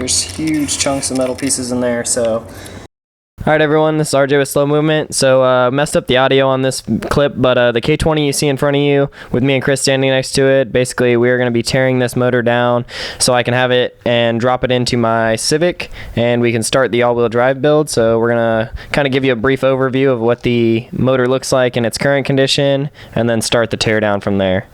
There's huge chunks of metal pieces in there, so. Alright everyone, this is RJ with Slow Movement. So messed up the audio on this clip, but the K20 you see in front of you with me and Chris standing next to it, basically we are going to be tearing this motor down so I can have it and drop it into my Civic and we can start the all-wheel drive build. So we're going to kind of give you a brief overview of what the motor looks like in its current condition and then start the teardown from there.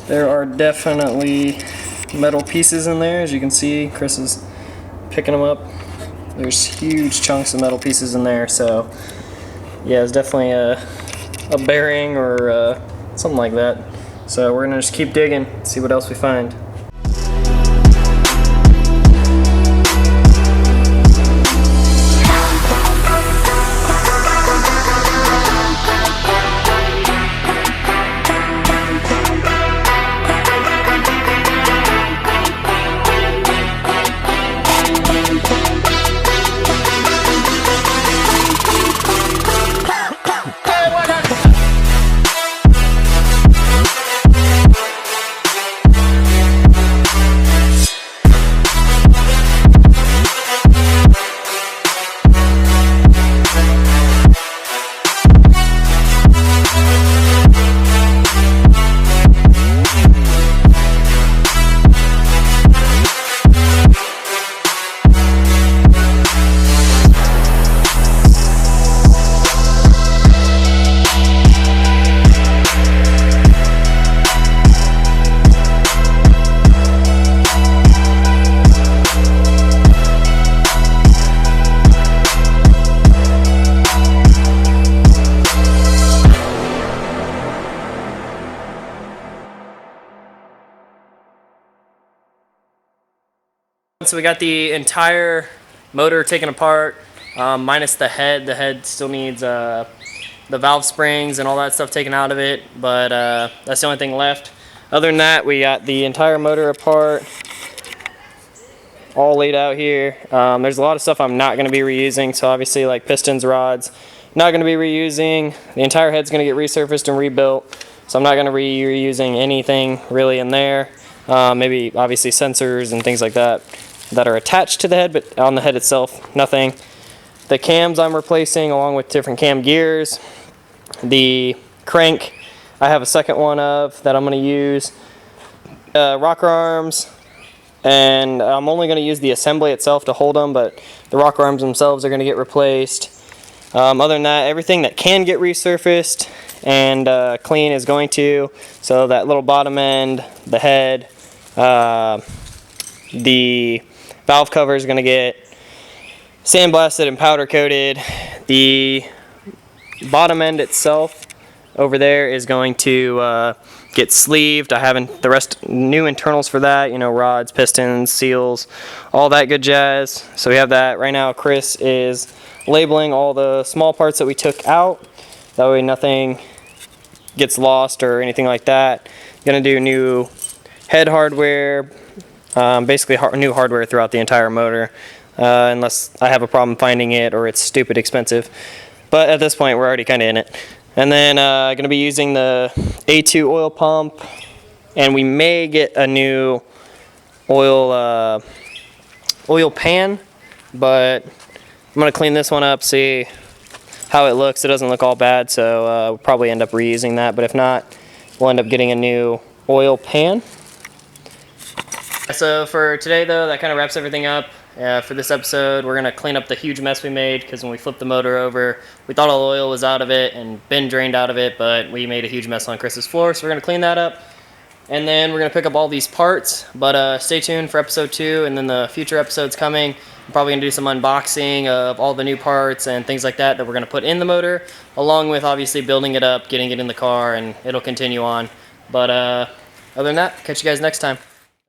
There are definitely metal pieces in there, as you can see. Chris is picking them up. There's huge chunks of metal pieces in there, so yeah, it's definitely a bearing or something like that. So we're gonna just keep digging, see what else we find. So we got the entire motor taken apart, minus the head. The head still needs the valve springs and all that stuff taken out of it, but that's the only thing left. Other than that, we got the entire motor apart, all laid out here. There's a lot of stuff I'm not going to be reusing, so obviously like pistons, rods, not going to be reusing. The entire head's going to get resurfaced and rebuilt, so I'm not going to be reusing anything really in there. Maybe obviously sensors and things like that are attached to the head, but on the head itself, nothing. The cams I'm replacing along with different cam gears. The crank I have a second one of that I'm going to use. Rocker arms, and I'm only going to use the assembly itself to hold them, but the rocker arms themselves are going to get replaced. Other than that, everything that can get resurfaced and clean is going to. So that little bottom end, the head, the valve cover is going to get sandblasted and powder coated. The bottom end itself over there is going to get sleeved. I haven't the rest new internals for that, you know, rods, pistons, seals, all that good jazz. So we have that. Right now Chris is labeling all the small parts that we took out. That way nothing gets lost or anything like that. Gonna do new head hardware, basically new hardware throughout the entire motor, unless I have a problem finding it or it's stupid expensive. But at this point we're already kind of in it. And then going to be using the A2 oil pump, and we may get a new oil pan, but I'm going to clean this one up, see how it looks. It doesn't look all bad, so we'll probably end up reusing that, but if not, we'll end up getting a new oil pan. So for today though, that kind of wraps everything up. For this episode, we're going to clean up the huge mess we made, because when we flipped the motor over, we thought all the oil was out of it and been drained out of it, but we made a huge mess on Chris's floor, so we're going to clean that up. And then we're going to pick up all these parts, but stay tuned for episode 2 and then the future episodes coming. I'm probably going to do some unboxing of all the new parts and things like that we're going to put in the motor, along with obviously building it up, getting it in the car, and it'll continue on. But other than that, catch you guys next time.